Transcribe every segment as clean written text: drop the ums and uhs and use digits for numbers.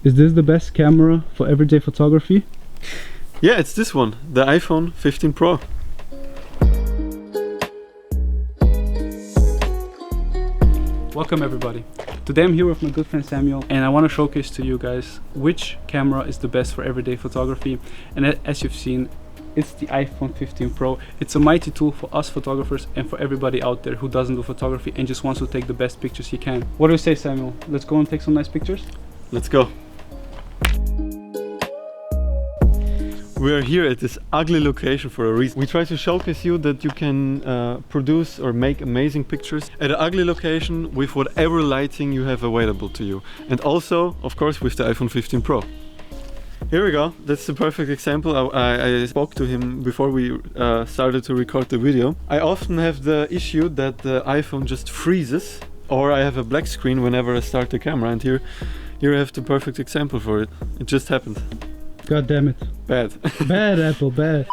Is this the best camera for everyday photography? Yeah, it's this one, the iPhone 15 Pro. Welcome everybody. Today I'm here with my good friend Samuel and I want to showcase to you guys which camera is the best for everyday photography. And as you've seen, it's the iPhone 15 Pro. It's a mighty tool for us photographers and for everybody out there who doesn't do photography and just wants to take the best pictures he can. What do you say, Samuel? Let's go and take some nice pictures? Let's go. We are here at this ugly location for a reason. We try to showcase you that you can produce or make amazing pictures at an ugly location with whatever lighting you have available to you. And also, of course, with the iPhone 15 Pro. Here we go. That's the perfect example. I spoke to him before we started to record the video. I often have the issue that the iPhone just freezes, or I have a black screen whenever I start the camera, and here I have the perfect example for it. It just happened. God damn it. Bad. Bad, Apple, bad.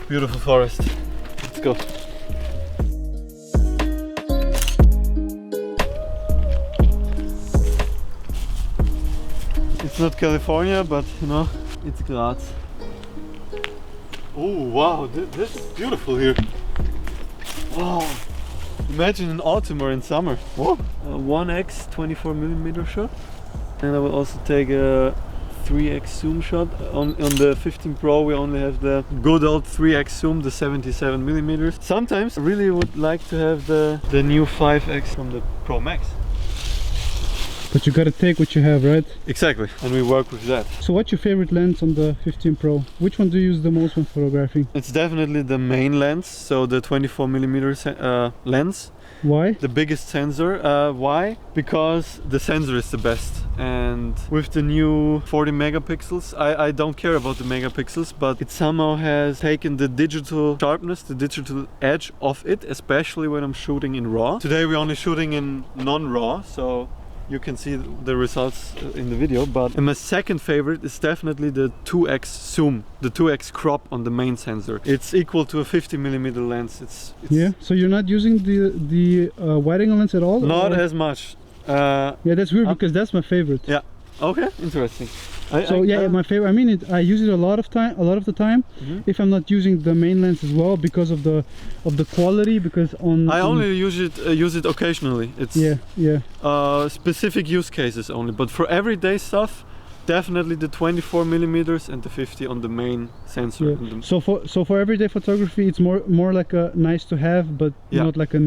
Beautiful forest. Let's go. It's not California, but you know, it's Graz. Oh wow, this is beautiful here. Wow. Imagine in autumn or in summer. Whoa. 1x 24mm shot. And I will also take a 3x zoom shot. On the 15 Pro we only have the good old 3x zoom, the 77mm. Sometimes I really would like to have the new 5x from the Pro Max. But you gotta take what you have, right? Exactly, and we work with that. So what's your favorite lens on the 15 Pro? Which one do you use the most when photographing? It's definitely the main lens, so the 24mm lens. Why? The biggest sensor. Why? Because the sensor is the best. And with the new 40 megapixels, I don't care about the megapixels, but it somehow has taken the digital sharpness, the digital edge of it, especially when I'm shooting in RAW. Today we're only shooting in non-RAW, so you can see the results in the video, but my second favorite is definitely the 2x zoom, the 2x crop on the main sensor. It's equal to a 50mm lens. It's yeah. So you're not using the wide angle lens at all? Not or? as much. Yeah, that's weird because that's my favorite. Yeah. Okay. Interesting. My favorite. I mean, I use it a lot of the time. If I'm not using the main lens as well because of the quality. Because I only use it occasionally. It's specific use cases only. But for everyday stuff, definitely the 24mm and the 50 on the main sensor. Yeah. So for everyday photography, it's more like a nice to have, but not like a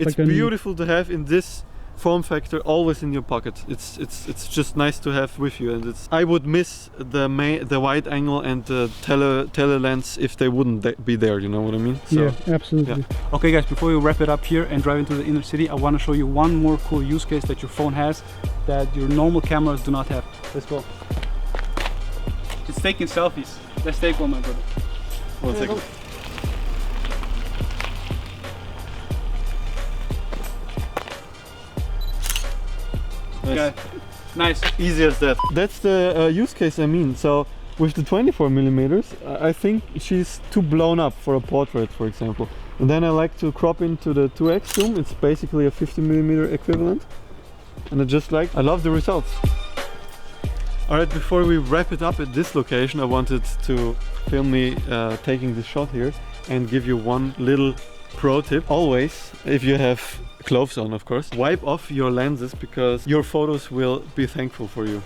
It's beautiful to have in this form factor, always in your pocket. It's just nice to have with you, and I would miss the wide angle and the tele lens if they wouldn't be there, you know what I mean? So, yeah, absolutely. Yeah. Okay guys, before we wrap it up here and drive into the inner city, I want to show you one more cool use case that your phone has that your normal cameras do not have. Let's go. It's taking selfies. Let's take one, my brother. 1 second. Okay. Nice. Easy as that. That's the use case I mean. So with the 24mm, I think she's too blown up for a portrait, for example. And then I like to crop into the 2x zoom. It's basically a 50mm equivalent. And I love the results. Alright, before we wrap it up at this location, I wanted to film me taking this shot here and give you one little pro tip. Always, if you have gloves on, of course, wipe off your lenses because your photos will be thankful for you.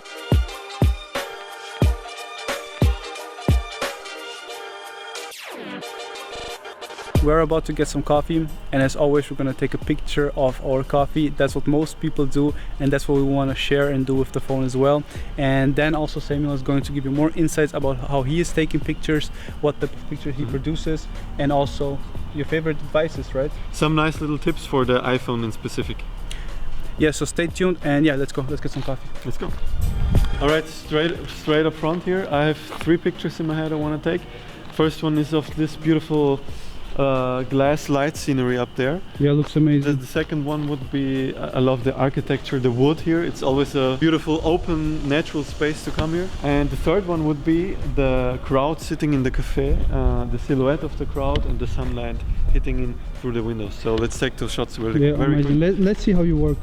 We're about to get some coffee, and as always we're going to take a picture of our coffee. That's what most people do, and that's what we want to share and do with the phone as well. And then also Samuel is going to give you more insights about how he is taking pictures, what type of pictures he produces, and also your favorite devices, right? Some nice little tips for the iPhone in specific. Yeah, so stay tuned, and yeah, let's go, let's get some coffee. Let's go. All right, straight up front here, I have 3 pictures in my head I want to take. First one is of this beautiful glass light scenery up there. Yeah, looks amazing. The second one would be, I love the architecture, the wood here. It's always a beautiful, open, natural space to come here. And the third one would be the crowd sitting in the cafe, the silhouette of the crowd and the sunlight hitting in through the windows. So let's take those shots very amazing. Let's see how you work.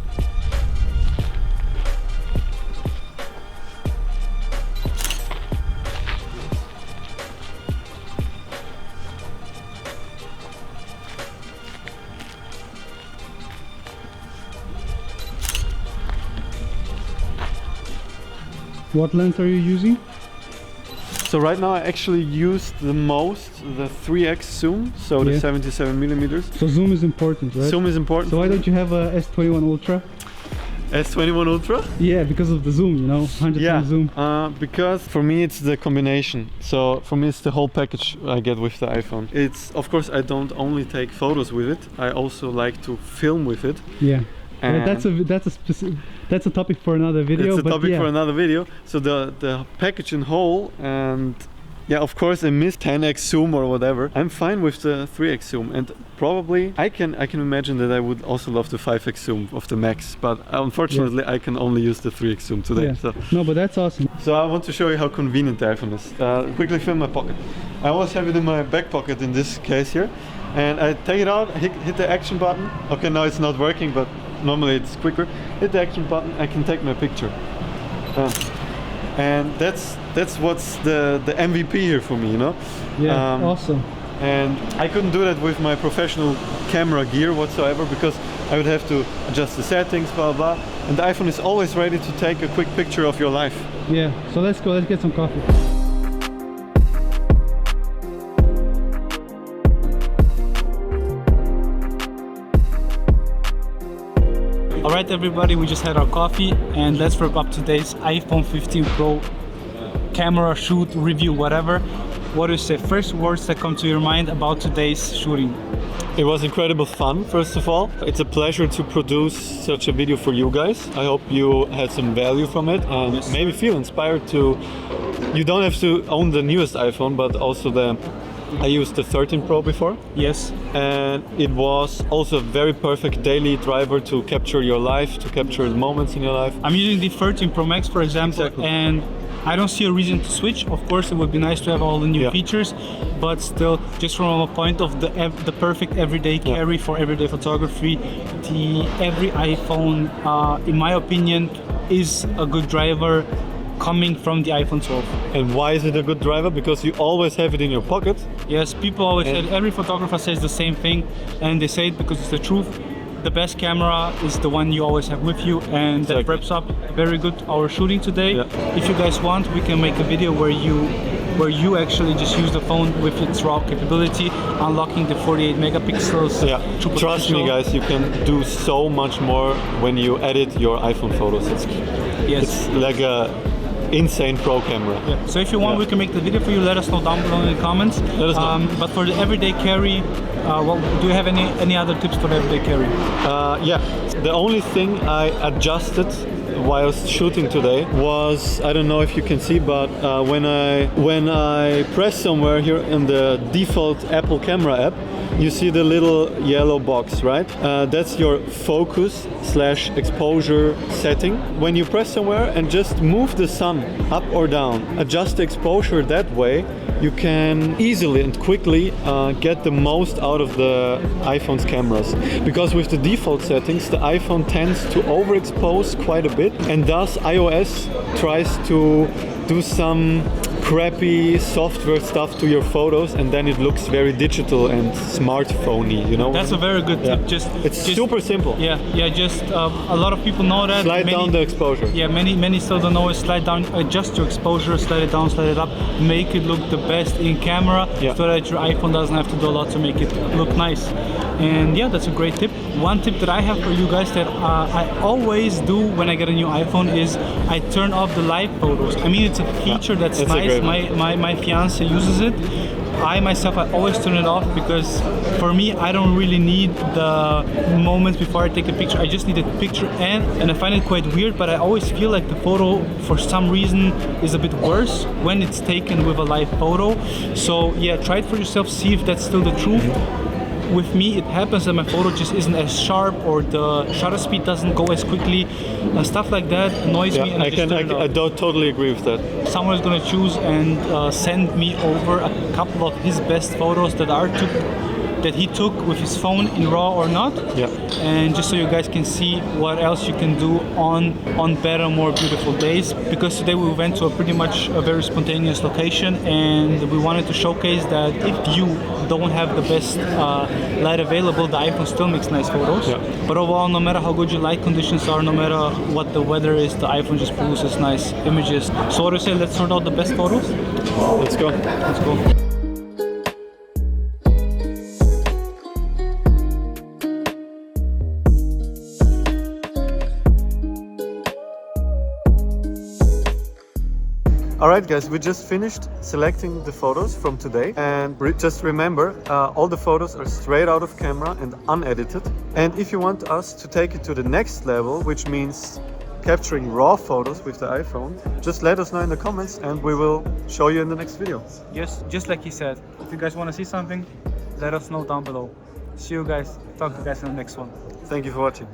What lens are you using? So right now I actually used the most the 3x zoom, so the 77 millimeters. So zoom is important, right? Zoom is important. So why don't you have a S21 Ultra? S21 Ultra? Yeah, because of the zoom, you know, 100x zoom. Because for me it's the combination. So for me it's the whole package I get with the iPhone. It's, of course, I don't only take photos with it, I also like to film with it. Yeah. That's a topic for another video. It's a topic for another video. So the package in whole, and yeah, of course I miss 10x zoom or whatever. I'm fine with the 3x zoom, and probably I can imagine that I would also love the 5x zoom of the Max, but unfortunately I can only use the 3x zoom today. Yeah. So. No, but that's awesome. So I want to show you how convenient the iPhone is. Quickly fill my pocket. I always have it in my back pocket in this case here, and I take it out, hit the action button. Okay, now it's not working, but normally it's quicker. Hit the action button, I can take my picture. And that's what's the MVP here for me, you know? Yeah, awesome. And I couldn't do that with my professional camera gear whatsoever, because I would have to adjust the settings, blah blah. And the iPhone is always ready to take a quick picture of your life. Yeah, so let's go, let's get some coffee. Alright everybody, we just had our coffee and let's wrap up today's iPhone 15 Pro camera shoot, review, whatever. What do you say? First words that come to your mind about today's shooting? It was incredible fun, first of all. It's a pleasure to produce such a video for you guys. I hope you had some value from it and maybe feel inspired to... You don't have to own the newest iPhone, but also I used the 13 Pro before. Yes. And it was also a very perfect daily driver to capture your life, to capture the moments in your life. I'm using the 13 Pro Max, for example, and I don't see a reason to switch. Of course, it would be nice to have all the new features, but still, just from a point of the perfect everyday carry for everyday photography, every iPhone, in my opinion, is a good driver coming from the iPhone 12. And why is it a good driver? Because you always have it in your pocket. Yes, people always say, every photographer says the same thing, and they say it because it's the truth. The best camera is the one you always have with you, and that wraps up very good our shooting today. If you guys want, we can make a video where you actually just use the phone with its raw capability, unlocking the 48 megapixels. Trust me guys, you can do so much more when you edit your iPhone photos. It's like a insane pro camera. So if you want, we can make the video for you. Let us know down below in the comments. Let us know. But for the everyday carry, do you have any other tips for the everyday carry? The only thing I adjusted while shooting today was, I don't know if you can see, but when I press somewhere here in the default Apple camera app, you see the little yellow box, right? That's your focus / exposure setting. When you press somewhere and just move the sun up or down, adjust the exposure that way, you can easily and quickly get the most out of the iPhone's cameras. Because with the default settings, the iPhone tends to overexpose quite a bit, and thus iOS tries to do some crappy software stuff to your photos, and then it looks very digital and smartphone-y, you know? That's a very good tip. It's super simple. Just a lot of people know that. Slide down the exposure. Many still don't know it. Slide down, adjust your exposure, slide it down, slide it up, make it look the best in camera, so that your iPhone doesn't have to do a lot to make it look nice. And yeah, that's a great tip. One tip that I have for you guys that I always do when I get a new iPhone is I turn off the live photos. I mean, it's a feature that's nice. My fiance uses it. I myself, I always turn it off because for me, I don't really need the moments before I take a picture. I just need a picture, and I find it quite weird, but I always feel like the photo for some reason is a bit worse when it's taken with a live photo. So yeah, try it for yourself, see if that's still the truth. with me it happens that my photo just isn't as sharp, or the shutter speed doesn't go as quickly. Stuff like that annoys me, and I don't totally agree with that. Someone is going to choose and send me over a couple of his best photos that he took with his phone in RAW or not. Yeah. And just so you guys can see what else you can do on better, more beautiful days. Because today we went to pretty much a very spontaneous location, and we wanted to showcase that if you don't have the best light available, the iPhone still makes nice photos. Yeah. But overall, no matter how good your light conditions are, no matter what the weather is, the iPhone just produces nice images. So what do you say, let's sort out the best photos? Let's go. Let's go. Alright guys, we just finished selecting the photos from today, and just remember, all the photos are straight out of camera and unedited. And if you want us to take it to the next level, which means capturing raw photos with the iPhone, just let us know in the comments and we will show you in the next video. Yes, just like he said, if you guys want to see something, let us know down below. See you guys, talk to you guys in the next one. Thank you for watching.